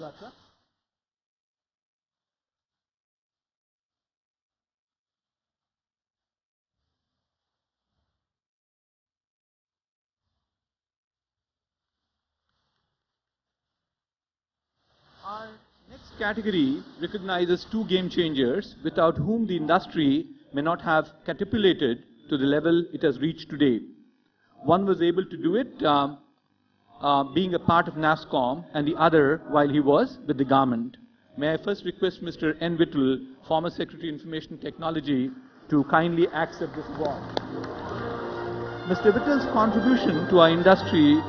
Srivastava. Our next category recognizes two game changers without whom the industry may not have catapulted to the level it has reached today. One was able to do it being a part of NASSCOM, and the other while he was with the government. May I first request Mr. N. Vittal, former Secretary Information Technology, to kindly accept this award. Mr. Vittal's contribution to our industry,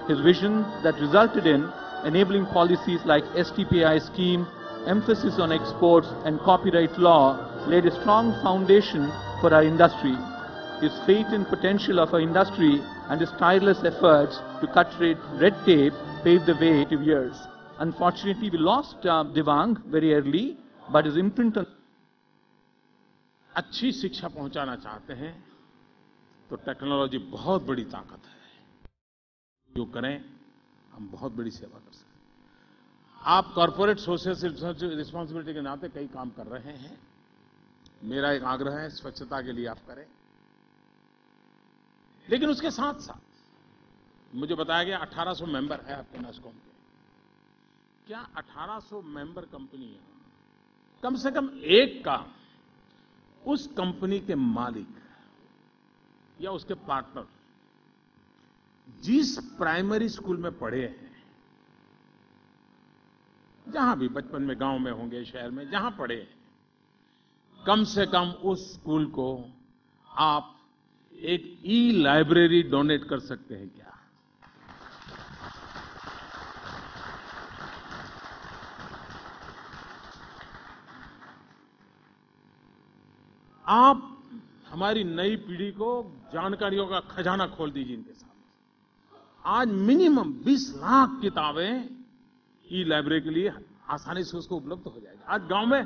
his vision that resulted in enabling policies like STPI scheme, emphasis on exports and copyright law laid a strong foundation for our industry. His faith in potential of our industry and his tireless efforts to cut red tape paved the way to years. Unfortunately, we lost Devang very early, but his imprint on अच्छी शिक्षा पहुंचाना चाहते हैं तो technology बहुत बड़ी ताकत है। जो करें हम बहुत बड़ी सेवा कर सकते हैं। आप कॉर्पोरेट सोशल रिस्पांसिबिलिटी के नाते कई काम कर रहे हैं। मेरा एक आग्रह है, स्वच्छता के लिए आप करें, लेकिन उसके साथ साथ मुझे बताया गया 1800 मेंबर है आपके NASSCOM के। क्या 1800 मेंबर कंपनियां कम से कम एक का उस कंपनी के मालिक या उसके पार्टनर जिस प्राइमरी स्कूल में पढ़े हैं, जहां भी बचपन में गांव में होंगे, शहर में जहां पढ़े हैं, कम से कम उस स्कूल को आप एक ई-लाइब्रेरी डोनेट कर सकते हैं क्या? आप हमारी नई पीढ़ी को जानकारियों का खजाना खोल दीजिए इनके सामने। आज मिनिमम 20 लाख किताबें ई-लाइब्रेरी के लिए आसानी से उसको उपलब्ध हो जाएगी। आज गांव में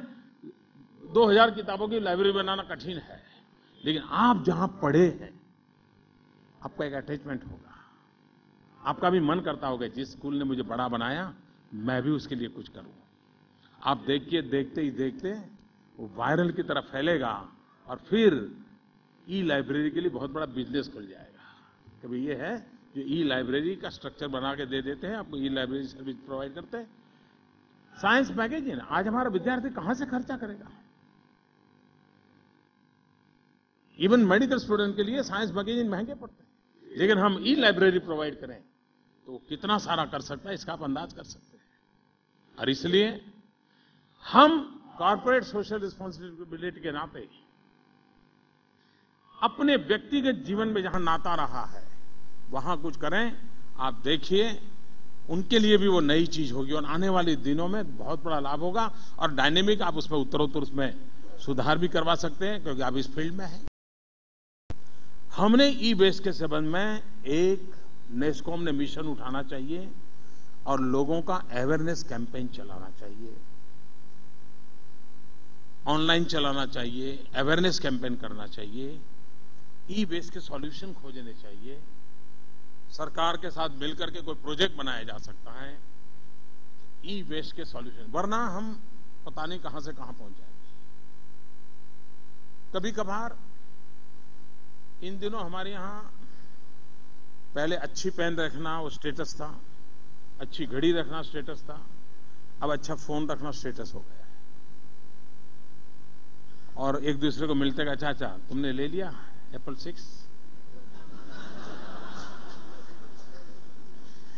2000 किताबों की लाइब्रेरी बनाना कठिन है, लेकिन आप जहां पढ़े हैं आपका एक अटैचमेंट होगा। आपका भी मन करता होगा जिस स्कूल ने मुझे बड़ा बनाया मैं भी उसके लिए कुछ करूं। आप देखिए, देखते ही देखते वो वायरल की तरफ फैलेगा और फिर ई-लाइब्रेरी के लिए बहुत बड़ा बिजनेस खुल जाएगा। कभी ये है जो ई-लाइब्रेरी का स्ट्रक्चर बना के दे देते हैं, आपको ई-लाइब्रेरी सर्विस प्रोवाइड करते हैं। साइंस मैगजीन, आज हमारा विद्यार्थी कहां से खर्चा करेगा? इवन मेडिकल स्टूडेंट के लिए साइंस मैगजीन महंगे पड़ते हैं, लेकिन हम ई-लाइब्रेरी प्रोवाइड करें तो कितना सारा कर सकता है इसका आप अंदाज कर सकते हैं। और इसलिए हम कॉर्पोरेट सोशल रिस्पांसिबिलिटी के नाते अपने व्यक्तिगत जीवन में जहां नाता रहा है वहां कुछ करें। आप देखिए, उनके लिए भी वो नई चीज होगी और आने वाले दिनों में बहुत बड़ा लाभ होगा। और डायनेमिक आप उसमें उत्तरोत्तर उसमें सुधार भी करवा सकते हैं, क्योंकि आप इस फील्ड में हैं। हमने ई वेस्ट के संबंध में एक NASSCOM ने मिशन उठाना चाहिए और लोगों का अवेयरनेस कैंपेन चलाना चाहिए, ऑनलाइन चलाना चाहिए, अवेयरनेस कैंपेन करना चाहिए, ई वेस्ट के सॉल्यूशन खोजने चाहिए। सरकार के साथ मिलकर के कोई प्रोजेक्ट बनाया जा सकता है ई वेस्ट के सॉल्यूशन, वरना हम पता नहीं कहां से कहां पहुंच जाएंगे। कभी कभार इन दिनों हमारे यहां पहले अच्छी पेन रखना वो स्टेटस था, अच्छी घड़ी रखना स्टेटस था, अब अच्छा फोन रखना स्टेटस हो गया है। और एक दूसरे को मिलते का, चाचा तुमने ले लिया Apple 6?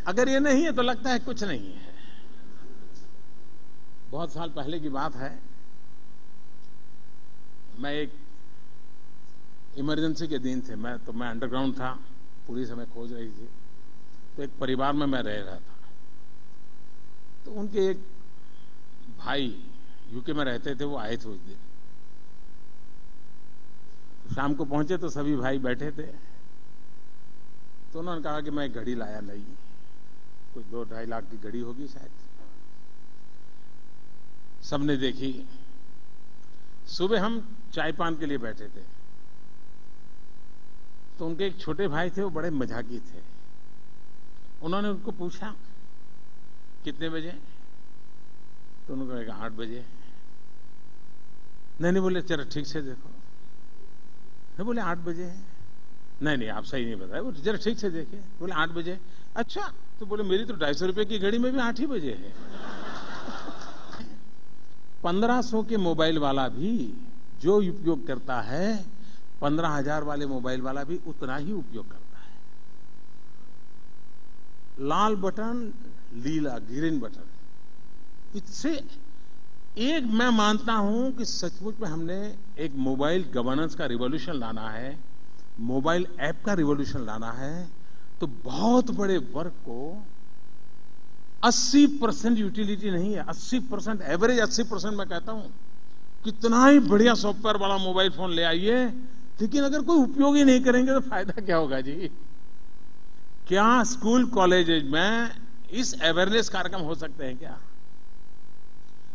अगर ये नहीं है तो लगता है कुछ नहीं है। बहुत साल पहले की बात है, मैं एक इमरजेंसी के दिन थे, मैं अंडरग्राउंड था, पुलिस हमें खोज रही थी, तो एक परिवार में मैं रह रहा था। तो उनके एक भाई यूके में रहते थे, वो आए थे उस दिन। शाम को पहुंचे तो सभी भाई बैठे थे, तो उन्होंने कहा कि मैं घड़ी लाया नहीं, कुछ 2-2.5 लाख की घड़ी होगी शायद। सबने देखी। सुबह हम चाय पान के लिए बैठे थे, तो उनके एक छोटे भाई थे, वो बड़े मजाकी थे। उन्होंने उनको पूछा कितने बजे, तो उन्होंने कहा 8 बजे। नहीं बोले जरा ठीक से देखो। नहीं बोले 8 बजे है। नहीं आप सही नहीं बताया। बोले जरा ठीक से देखिए। बोले 8 बजे। अच्छा, तो बोले मेरी तो 250 रुपए की घड़ी में भी 8 ही बजे है। 1500 के मोबाइल वाला भी जो उपयोग करता है, 15,000 वाले मोबाइल वाला भी उतना ही उपयोग करता है। लाल बटन, लीला ग्रीन बटन, इससे एक मैं मानता हूं कि सचमुच में हमने एक मोबाइल गवर्नेंस का रिवॉल्यूशन लाना है, मोबाइल ऐप का रिवॉल्यूशन लाना है, तो बहुत बड़े वर्ग को 80% यूटिलिटी नहीं है, 80% एवरेज 80% मैं कहता हूं, कितना ही बढ़िया सॉफ्टवेयर वाला मोबाइल फोन ले आइए, लेकिन अगर कोई उपयोग ही नहीं करेंगे तो फायदा क्या होगा जी? क्या स्कूल कॉलेज में इस अवेयरनेस कार्यक्रम हो सकते हैं क्या?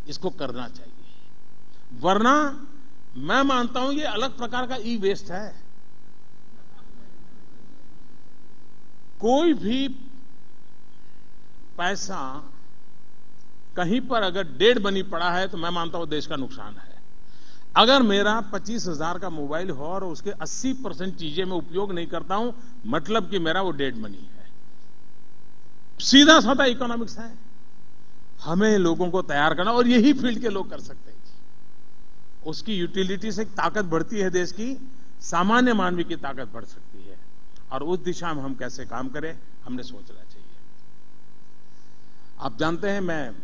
इसको करना चाहिए, वरना मैं मानता हूं ये अलग प्रकार का ई वेस्ट है। कोई भी पैसा कहीं पर अगर डेढ़ बनी पड़ा है तो मैं मानता हूं देश का नुकसान है। अगर मेरा 25,000 का मोबाइल हो और उसके 80% चीजें मैं उपयोग नहीं करता हूं, मतलब कि मेरा वो डेड मनी है। सीधा साधा इकोनॉमिक्स है। हमें लोगों को तैयार करना, और यही फील्ड के लोग कर सकते हैं। उसकी यूटिलिटी से ताकत बढ़ती है, देश की सामान्य मानवी की ताकत बढ़ सकती है, और उस दिशा में हम कैसे काम करें, हमने सोचना चाहिए। आप जानते हैं मैं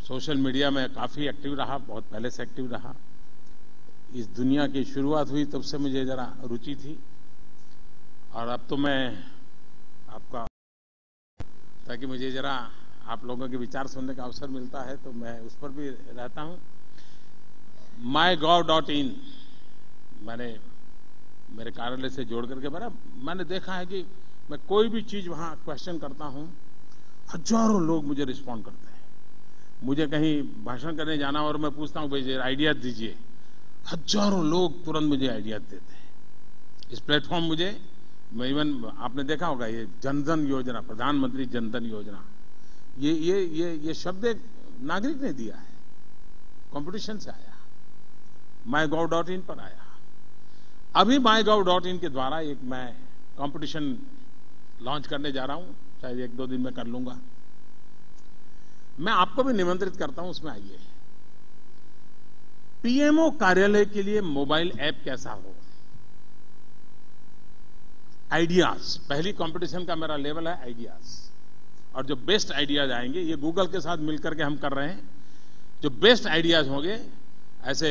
सोशल मीडिया में काफी एक्टिव रहा, बहुत पहले से एक्टिव रहा। इस दुनिया की शुरुआत हुई तब से मुझे जरा रुचि थी, और अब तो मैं आपका, ताकि मुझे जरा आप लोगों के विचार सुनने का अवसर मिलता है तो मैं उस पर भी रहता हूं। mygov.in मैंने मेरे कार्यालय से जोड़ करके मैंने देखा है कि मैं कोई भी चीज वहां क्वेश्चन करता हूं, हजारों लोग मुझे रिस्पॉन्ड करते हैं। मुझे कहीं भाषण करने जाना और मैं पूछता हूं भाई आइडिया दीजिए, हजारों लोग तुरंत मुझे आइडिया देते हैं। इस प्लेटफॉर्म मुझे, मैं इवन आपने देखा होगा ये जनधन योजना, प्रधानमंत्री जनधन योजना, ये शब्द एक नागरिक ने दिया है, कंपटीशन से आया, mygov.in पर आया। अभी mygov.in के द्वारा एक मैं कंपटीशन लॉन्च करने जा रहा हूं, शायद 1-2 दिन में कर लूंगा। मैं आपको भी निमंत्रित करता हूं, उसमें आइए। पीएमओ कार्यालय के लिए मोबाइल ऐप कैसा हो, आइडियाज, पहली कंपटीशन का मेरा लेवल है आइडियाज, और जो बेस्ट आइडियाज आएंगे, ये गूगल के साथ मिलकर के हम कर रहे हैं, जो बेस्ट आइडियाज होंगे, ऐसे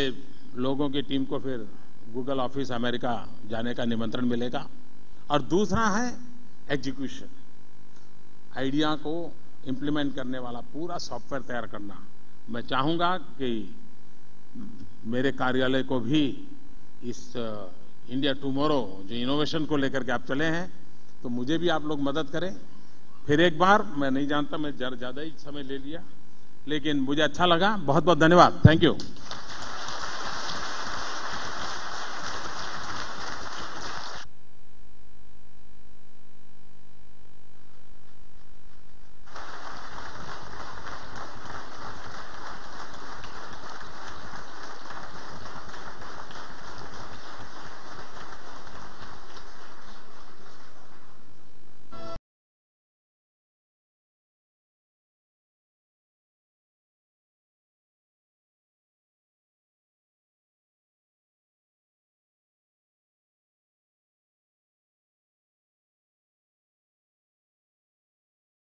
लोगों की टीम को फिर गूगल ऑफिस अमेरिका जाने का निमंत्रण मिलेगा। और दूसरा है एग्जीक्यूशन, आइडिया को इंप्लीमेंट करने वाला पूरा सॉफ्टवेयर तैयार करना। मैं चाहूंगा कि मेरे कार्यालय को भी इस इंडिया टुमारो जो इनोवेशन को लेकर के आप चले हैं, तो मुझे भी आप लोग मदद करें। फिर एक बार, मैं नहीं जानता, मैं ज्यादा ही समय ले लिया, लेकिन मुझे अच्छा लगा। बहुत बहुत धन्यवाद। Thank you.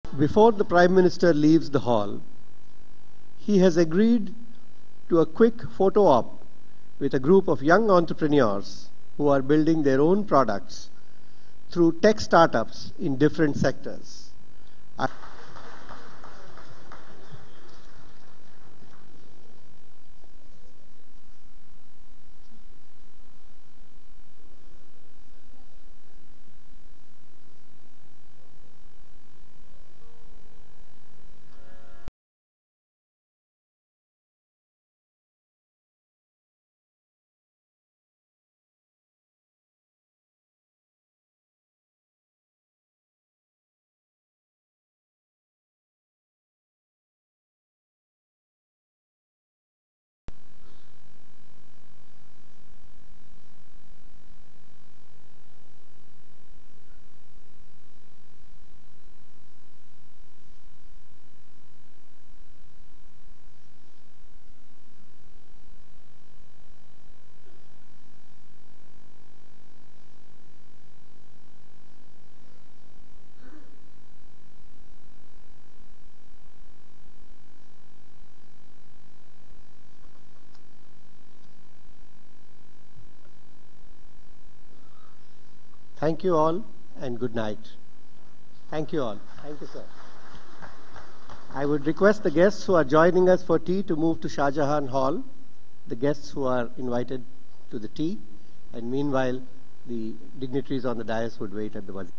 Before the Prime Minister leaves the hall, he has agreed to a quick photo op with a group of young entrepreneurs who are building their own products through tech startups in different sectors. Thank you all and good night. Thank you all. Thank you, sir. I would request the guests who are joining us for tea to move to Shah Jahan Hall, the guests who are invited to the tea, and meanwhile, the dignitaries on the dais would wait at the wazir.